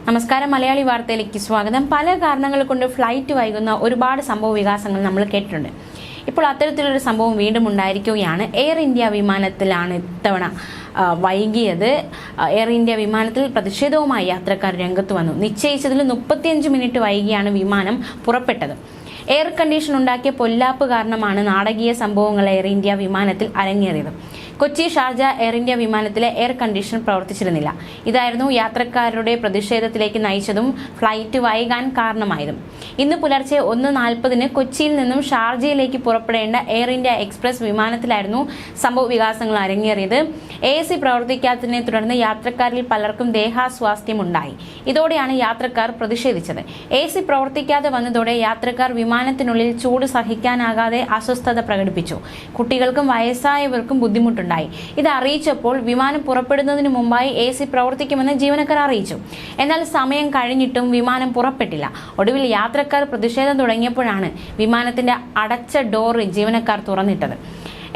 നമസ്കാരം, മലയാളി വാർത്തയിലേക്ക് സ്വാഗതം. പല കാരണങ്ങൾ കൊണ്ട് ഫ്ലൈറ്റ് വൈകുന്ന ഒരുപാട് സംഭവ വികാസങ്ങൾ നമ്മൾ കേട്ടിട്ടുണ്ട്. ഇപ്പോൾ അത്തരത്തിലൊരു സംഭവം വീണ്ടും ഉണ്ടായിരിക്കുകയാണ്. എയർ ഇന്ത്യ വിമാനത്തിലാണ് ഇത്തവണ വൈകിയത്. എയർ ഇന്ത്യ വിമാനത്തിൽ പ്രതിഷേധവുമായി യാത്രക്കാർ രംഗത്ത് വന്നു. നിശ്ചയിച്ചതിൽ 35 മിനിറ്റ് വൈകിയാണ് വിമാനം പുറപ്പെട്ടത്. എയർ കണ്ടീഷൻ ഉണ്ടാക്കിയ പൊല്ലാപ്പ് കാരണമാണ് നാടകീയ സംഭവങ്ങൾ എയർ ഇന്ത്യ വിമാനത്തിൽ അരങ്ങേറിയത്. കൊച്ചി ഷാർജ എയർ ഇന്ത്യ വിമാനത്തിലെ എയർ കണ്ടീഷൻ പ്രവർത്തിച്ചിരുന്നില്ല. ഇതായിരുന്നു യാത്രക്കാരുടെ പ്രതിഷേധത്തിലേക്ക് നയിച്ചതും ഫ്ലൈറ്റ് വൈകാൻ കാരണമായതും. ഇന്ന് പുലർച്ചെ 1:40 കൊച്ചിയിൽ നിന്നും ഷാർജയിലേക്ക് പുറപ്പെടേണ്ട എയർ ഇന്ത്യ എക്സ്പ്രസ് വിമാനത്തിലായിരുന്നു സംഭവ വികാസങ്ങൾ അരങ്ങേറിയത്. AC പ്രവർത്തിക്കാത്തതിനെ തുടർന്ന് യാത്രക്കാരിൽ പലർക്കും ദേഹാസ്വാസ്ഥ്യമുണ്ടായി. ഇതോടെയാണ് യാത്രക്കാർ പ്രതിഷേധിച്ചത്. AC പ്രവർത്തിക്കാതെ വന്നതോടെ യാത്രക്കാർ വിമാനത്തിനുള്ളിൽ ചൂട് സഹിക്കാനാകാതെ അസ്വസ്ഥത പ്രകടിപ്പിച്ചു. കുട്ടികൾക്കും വയസ്സായവർക്കും ബുദ്ധിമുട്ടുണ്ടായി. ഇത് അറിയിച്ചപ്പോൾ വിമാനം പുറപ്പെടുന്നതിന് മുമ്പായി AC പ്രവർത്തിക്കുമെന്ന് ജീവനക്കാർ അറിയിച്ചു. എന്നാൽ സമയം കഴിഞ്ഞിട്ടും വിമാനം പുറപ്പെട്ടില്ല. ഒടുവിൽ യാത്രക്കാർ പ്രതിഷേധം തുടങ്ങിയപ്പോഴാണ് വിമാനത്തിന്റെ അടച്ച ഡോർ ജീവനക്കാർ തുറന്നിട്ടത്.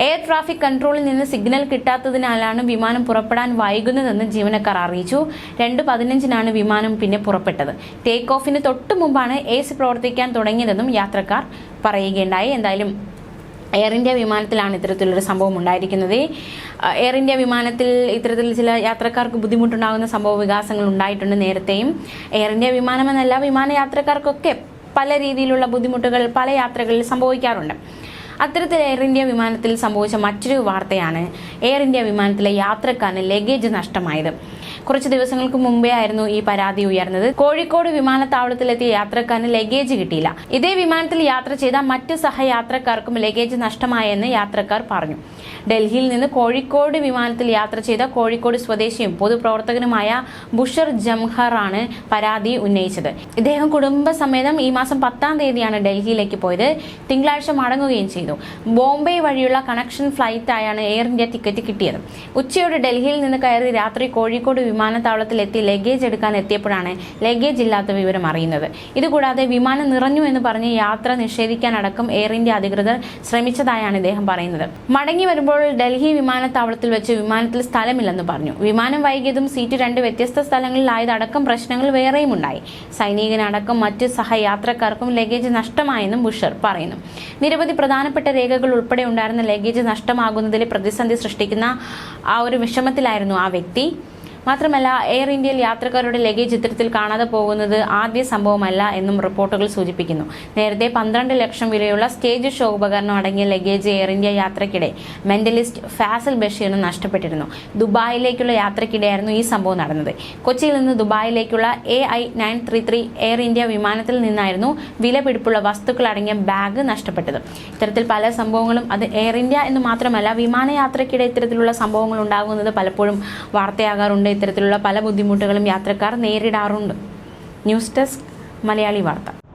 എയർ ട്രാഫിക് കൺട്രോളിൽ നിന്ന് സിഗ്നൽ കിട്ടാത്തതിനാലാണ് വിമാനം പുറപ്പെടാൻ വൈകുന്നതെന്ന് ജീവനക്കാർ അറിയിച്ചു. 2:15 വിമാനം പിന്നെ പുറപ്പെട്ടത്. ടേക്ക് ഓഫിന് തൊട്ടു മുമ്പാണ് AC പ്രവർത്തിക്കാൻ തുടങ്ങിയതെന്നും യാത്രക്കാർ പറയുകയുണ്ടായി. എന്തായാലും എയർ ഇന്ത്യ വിമാനത്തിലാണ് ഇത്തരത്തിലൊരു സംഭവം ഉണ്ടായിരിക്കുന്നത്. എയർ ഇന്ത്യ വിമാനത്തിൽ ഇത്തരത്തിൽ ചില യാത്രക്കാർക്ക് ബുദ്ധിമുട്ടുണ്ടാകുന്ന സംഭവ വികാസങ്ങൾ ഉണ്ടായിട്ടുണ്ട് നേരത്തെയും. എയർ ഇന്ത്യ വിമാനമെന്നല്ല, വിമാനയാത്രക്കാർക്കൊക്കെ പല രീതിയിലുള്ള ബുദ്ധിമുട്ടുകൾ പല യാത്രകളിൽ സംഭവിക്കാറുണ്ട്. അത്തരത്തിൽ എയർ ഇന്ത്യ വിമാനത്തിൽ സംഭവിച്ച മറ്റൊരു വാർത്തയാണ് എയർ ഇന്ത്യ വിമാനത്തിലെ യാത്രക്കാരന് ലഗേജ് നഷ്ടമായത്. കുറച്ച് ദിവസങ്ങൾക്ക് മുമ്പേ ആയിരുന്നു ഈ പരാതി ഉയർന്നത്. കോഴിക്കോട് വിമാനത്താവളത്തിലെത്തിയ യാത്രക്കാരന് ലഗേജ് കിട്ടിയില്ല. ഇതേ വിമാനത്തിൽ യാത്ര ചെയ്ത മറ്റ് സഹയാത്രക്കാർക്കും ലഗേജ് നഷ്ടമായെന്ന് യാത്രക്കാർ പറഞ്ഞു. ഡൽഹിയിൽ നിന്ന് കോഴിക്കോട് വിമാനത്തിൽ യാത്ര ചെയ്ത കോഴിക്കോട് സ്വദേശിയും പൊതുപ്രവർത്തകനുമായ ബുഷർ ജംഹറാണ് പരാതി ഉന്നയിച്ചത്. ഇദ്ദേഹം കുടുംബസമേതം ഈ മാസം 10-ാം തീയതിയാണ് ഡൽഹിയിലേക്ക് പോയത്. തിങ്കളാഴ്ച മടങ്ങുകയും ചെയ്തു. ബോംബെ വഴിയുള്ള കണക്ഷൻ ഫ്ലൈറ്റായാണ് എയർ ഇന്ത്യ ടിക്കറ്റ് കിട്ടിയത്. ഉച്ചയോടെ ഡൽഹിയിൽ നിന്ന് കയറി രാത്രി കോഴിക്കോട് വിമാനത്താവളത്തിലെത്തി ലഗേജ് എടുക്കാൻ എത്തിയപ്പോഴാണ് ലഗേജ് ഇല്ലാത്ത വിവരം അറിയുന്നത്. ഇതുകൂടാതെ വിമാനം നിറഞ്ഞു എന്ന് പറഞ്ഞ് യാത്ര നിഷേധിക്കാനടക്കം എയർ ഇന്ത്യ അധികൃതർ ശ്രമിച്ചതായാണ് ഇദ്ദേഹം പറയുന്നത്. മടങ്ങി വരുമ്പോൾ ഡൽഹി വിമാനത്താവളത്തിൽ വെച്ച് വിമാനത്തിൽ സ്ഥലമില്ലെന്ന് പറഞ്ഞു. വിമാനം വൈകിയതും സീറ്റ് 2 വ്യത്യസ്ത സ്ഥലങ്ങളിലായതടക്കം പ്രശ്നങ്ങൾ വേറെയും ഉണ്ടായി. സൈനികനടക്കം മറ്റ് സഹയാത്രക്കാർക്കും ലഗേജ് നഷ്ടമായെന്നും ബുഷർ പറയുന്നു. നിരവധി പ്രധാനപ്പെട്ട രേഖകൾ ഉൾപ്പെടെ ഉണ്ടായിരുന്ന ലഗേജ് നഷ്ടമാകുന്നതിൽ പ്രതിസന്ധി സൃഷ്ടിക്കുന്ന ആ ഒരു വിഷമത്തിലായിരുന്നു ആ വ്യക്തി. മാത്രമല്ല, എയർ ഇന്ത്യയിൽ യാത്രക്കാരുടെ ലഗേജ് ഇത്തരത്തിൽ കാണാതെ പോകുന്നത് ആദ്യ സംഭവമല്ല എന്നും റിപ്പോർട്ടുകൾ സൂചിപ്പിക്കുന്നു. നേരത്തെ 12 ലക്ഷം വിലയുള്ള സ്റ്റേജ് ഷോ ഉപകരണം അടങ്ങിയ ലഗേജ് എയർ ഇന്ത്യ യാത്രക്കിടെ മെന്റലിസ്റ്റ് ഫാസൽ ബഷീറിന് നഷ്ടപ്പെട്ടിരുന്നു. ദുബായിലേക്കുള്ള യാത്രക്കിടെയായിരുന്നു ഈ സംഭവം നടന്നത്. കൊച്ചിയിൽ നിന്ന് ദുബായിലേക്കുള്ള AI933 എയർ ഇന്ത്യ വിമാനത്തിൽ നിന്നായിരുന്നു വിലപിടിപ്പുള്ള വസ്തുക്കൾ അടങ്ങിയ ബാഗ് നഷ്ടപ്പെട്ടത്. ഇത്തരത്തിൽ പല സംഭവങ്ങളും, അത് എയർ ഇന്ത്യ എന്ന് മാത്രമല്ല, വിമാനയാത്രക്കിടെ ഇത്തരത്തിലുള്ള സംഭവങ്ങൾ ഉണ്ടാകുന്നത് പലപ്പോഴും വാർത്തയാകാറുണ്ട്. ഇത്തരത്തിലുള്ള പല ബുദ്ധിമുട്ടുകളും യാത്രക്കാർ നേരിടാറുണ്ട്. ന്യൂസ് ഡെസ്ക്, മലയാളി വാർത്ത.